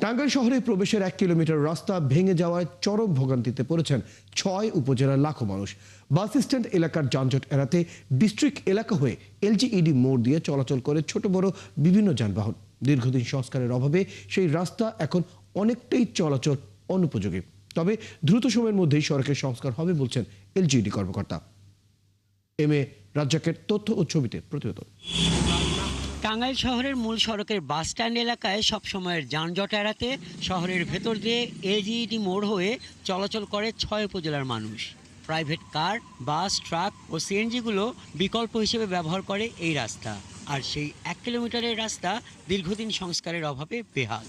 টাঙ্গাইল শহরে প্রবেশের 1 কিলোমিটার রাস্তা ভেঙে যাওয়ায় চরম ভোগান্তিতে পড়েছেন 6 উপজেলার লাখো মানুষ। বাস স্ট্যান্ড এলাকার যানজট এড়াতে ডিস্ট্রিক্ট এলাকা হয়ে এলজিইডি মোড় দিয়ে চলাচল করে ছোট বড় বিভিন্ন যানবাহন। দীর্ঘদিন সংস্কারের অভাবে সেই রাস্তা এখন অনেকটাই চলাচল অনুপযোগী। তবে দ্রুত সময়ের মধ্যেই সড়কের সংস্কার হবে বলছেন এলজিইডি কর্মকর্তা। এম.এ. রাজ্জাকের তথ্য ও ছবিতে প্রতিবেদন। টাঙ্গাইল শহরের মূল সড়কের বাস স্ট্যান্ড এলাকায় সবসময়ের যানজট এড়াতে শহরের ভেতর দিয়ে এলজিইডি মোড় হয়ে চলাচল করে 6 উপজেলার মানুষ। প্রাইভেট কার, বাস, ট্রাক ও সিএনজিগুলো বিকল্প হিসেবে ব্যবহার করে এই রাস্তা। আর সেই 1 কিলোমিটারের রাস্তা দীর্ঘদিন সংস্কারের অভাবে বেহাল।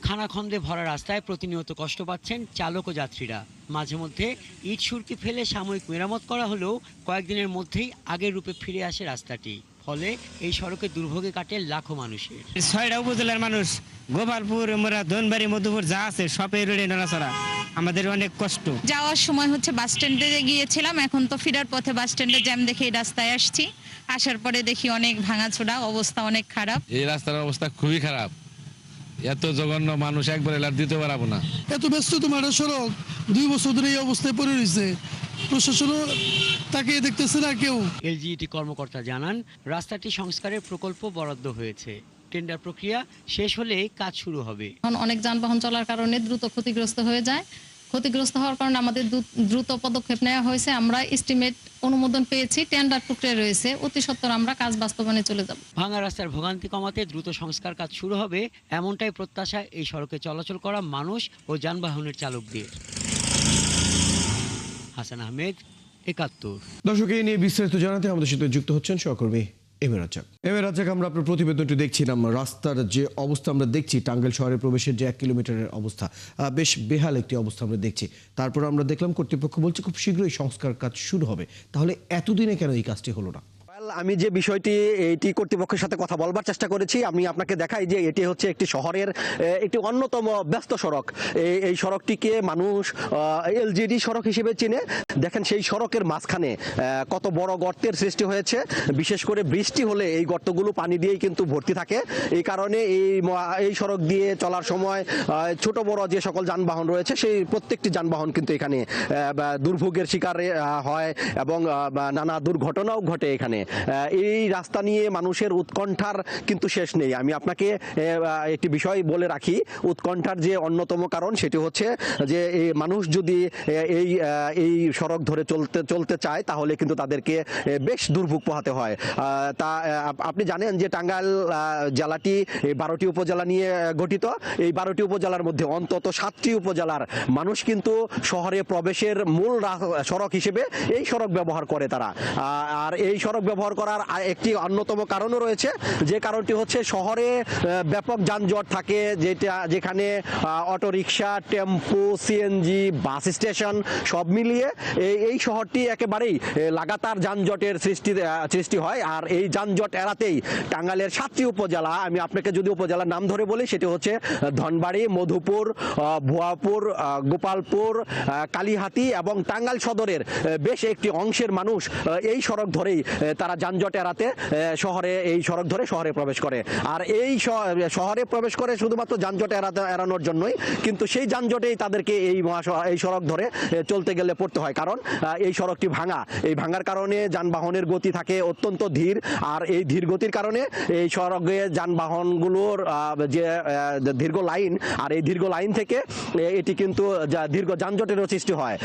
খানাখন্দে ভরা রাস্তায় প্রতিনিয়ত কষ্ট পাচ্ছেন চালক ও যাত্রীরা। মাঝে মধ্যে ইট সুরকি ফেলে সাময়িক মেরামত করা হলেও কয়েকদিনের মধ্যেই আগের রূপে ফিরে আসে রাস্তাটি। ফলে এই সড়কে দুর্ভোগে কাটে লাখো মানুষের। 6টা উপজেলার মানুষ গোপালপুর, ধনবাড়ি, মধুপুর যা আছে সব এই রোডে নড়াচড়া, আমাদের অনেক কষ্ট। যাওয়ার সময় বাস স্ট্যান্ডে গিয়েছিলাম, এখন তো ফেরার পথে বাস স্ট্যান্ডে জ্যাম দেখে এই রাস্তায় আসছি। আসার পরে দেখি অনেক ভাঙাচোরা অবস্থা, অনেক খারাপ। এই রাস্তার অবস্থা খুবই খারাপ। এত জঘন্য মানুষ একবার এলার দিতে পারবো না। এত ব্যস্ত তোমার সড়ক 2 বছর ধরে এই অবস্থায় পড়ে রয়েছে, প্রশাসনও তাকে দেখতেছে না কেউ। এলজিইডি কর্মকর্তা জানান, রাস্তাটি সংস্কারের প্রকল্প বরাদ্দ হয়েছে। টেন্ডার প্রক্রিয়া শেষ হলেই কাজ শুরু হবে। অনেক যানবাহন চলার কারণে দ্রুত ক্ষতিগ্রস্ত হয়ে যায়। ক্ষতিগ্রস্ত হওয়ার কারণে আমাদের দ্রুত পদক্ষেপ নেওয়া হয়েছে। আমরা এস্টিমেট অনুমোদন পেয়েছি, টেন্ডার প্রক্রিয়া রয়েছে, অতি সত্বর আমরা কাজ বাস্তবায়নে চলে যাব। ভাঙা রাস্তার ভোগান্তি কমাতে দ্রুত সংস্কার কাজ শুরু হবে, এমনটাই প্রত্যাশা এই সড়কে চলাচল করা মানুষ ও যানবাহনের চালকদের। হাসান আহমেদ, 71। দর্শক, এই নিয়ে বিস্তারিত জানাতে আমাদের সাথে যুক্ত হচ্ছেন সহকর্মী এম.এ. রাজ্জাক। এম.এ. রাজ্জাক, আমরা আপনার প্রতিবেদনটি দেখছিলাম। রাস্তার যে অবস্থা আমরা দেখছি, টাঙ্গাইল শহরে প্রবেশের যে 1 কিলোমিটারের অবস্থা, বেশ বেহাল একটি অবস্থা আমরা দেখছি। তারপর আমরা দেখলাম কর্তৃপক্ষ বলছে খুব শীঘ্রই সংস্কার কাজ শুরু হবে। তাহলে এতদিনে কেন এই কাজটি হলো না? আমি যে বিষয়টি এটি কর্তৃপক্ষের সাথে কথা বলবার চেষ্টা করেছি, আমি আপনাকে দেখাই যে এটি হচ্ছে একটি শহরের একটি অন্যতম ব্যস্ত সড়ক। এই সড়কটিকে মানুষ এলজিইডি সড়ক হিসেবে চিনে। দেখেন সেই সড়কের মাঝখানে কত বড় গর্তের সৃষ্টি হয়েছে। বিশেষ করে বৃষ্টি হলে এই গর্তগুলো পানি দিয়েই কিন্তু ভর্তি থাকে। এই কারণে এই সড়ক দিয়ে চলার সময় ছোট বড় যে সকল যানবাহন রয়েছে, সেই প্রত্যেকটি যানবাহন কিন্তু এখানে দুর্ভোগের শিকার হয় এবং নানা দুর্ঘটনাও ঘটে এখানে। এই রাস্তা নিয়ে মানুষের উৎকণ্ঠার কিন্তু শেষ নেই। আমি আপনাকে একটি বিষয় বলে রাখি, উৎকণ্ঠার যে অন্যতম কারণ সেটি হচ্ছে যে মানুষ যদি এই সড়ক ধরে চলতে চায়, তাহলে কিন্তু তাদেরকে বেশ দুর্ভোগ পোহাতে হয়। তা আপনি জানেন যে টাঙ্গাইল জেলাটি 12টি উপজেলা নিয়ে গঠিত। এই 12টি উপজেলার মধ্যে অন্তত 7টি উপজেলার মানুষ কিন্তু শহরে প্রবেশের মূল সড়ক হিসেবে এই সড়ক ব্যবহার করে তারা। আর এই সড়ক ব্যবহার করার একটি অন্যতম কারণও রয়েছে, যে কারণটি হচ্ছে শহরে ব্যাপক যানজট থাকে, যেখানে autorickshaw, tempo, CNG, bus station সব মিলিয়ে এই শহরটি একেবারেই লাগাতার যানজটের সৃষ্টি হয়। আর এই যানজট এড়াতেই টাঙ্গাইলের 7টি উপজেলা, আমি আপনাকে যদি উপজেলার নাম ধরে বলি, সেটি হচ্ছে ধনবাড়ি, মধুপুর, ভুয়াপুর, গোপালপুর, কালীহাতি এবং টাঙ্গাইল সদরের বেশ একটি অংশের মানুষ এই সড়ক ধরেই তারা যানজট এড়াতে এই সড়ক ধরে শহরে প্রবেশ করে। আর এই শহরে প্রবেশ করে শুধুমাত্র যানজট এড়ানোর জন্যই, কিন্তু সেই যানজটেই তাদেরকে এই সড়ক ধরে চলতে গেলে পড়তে হয়। কারণ এই সড়কটি ভাঙা। এই ভাঙার কারণে যানবাহনের গতি থাকে অত্যন্ত ধীর। আর এই ধীর গতির কারণে এই সড়কে যানবাহনগুলোর যে দীর্ঘ লাইন, আর এই দীর্ঘ লাইন থেকে এটি কিন্তু দীর্ঘ যানজটেরও সৃষ্টি হয়।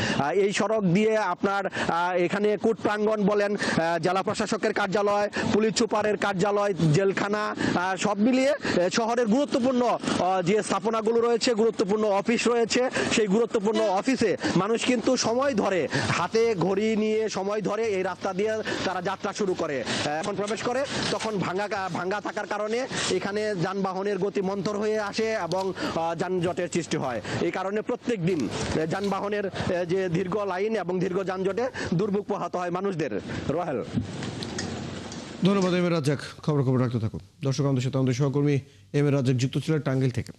এই সড়ক দিয়ে আপনার এখানে কোর্ট প্রাঙ্গণ বলেন, জেলা প্রশাসকের কার্যালয়, পুলিশ সুপারের কার্যালয়, জেলখানা সব মিলিয়ে শহরের গুরুত্বপূর্ণ যে স্থাপনাগুলো রয়েছে, গুরুত্বপূর্ণ অফিস রয়েছে, সেই গুরুত্বপূর্ণ অফিসে মানুষ কিন্তু সময় ধরে, হাতে ঘড়ি নিয়ে সময় ধরে এই রাস্তা দিয়ে তারা যাত্রা শুরু করে। এখন প্রবেশ করে তখন ভাঙ্গা থাকার কারণে এখানে যানবাহনের গতি মন্থর হয়ে আসে এবং যানজটের সৃষ্টি হয়। এই কারণে প্রত্যেক দিন যানবাহনের যে দীর্ঘ লাইন এবং দীর্ঘ যানজটে দুর্ভোগ পোহাতে হয় মানুষদের। রহেল। ধন্যবাদ এম.এ. রাজ্জাক। খবর রাখতে থাকুন। দর্শক, আমাদের সাথে আমাদের সহকর্মী এম.এ. রাজ্জাক যুক্ত ছিলেন টাঙ্গাইল থেকে।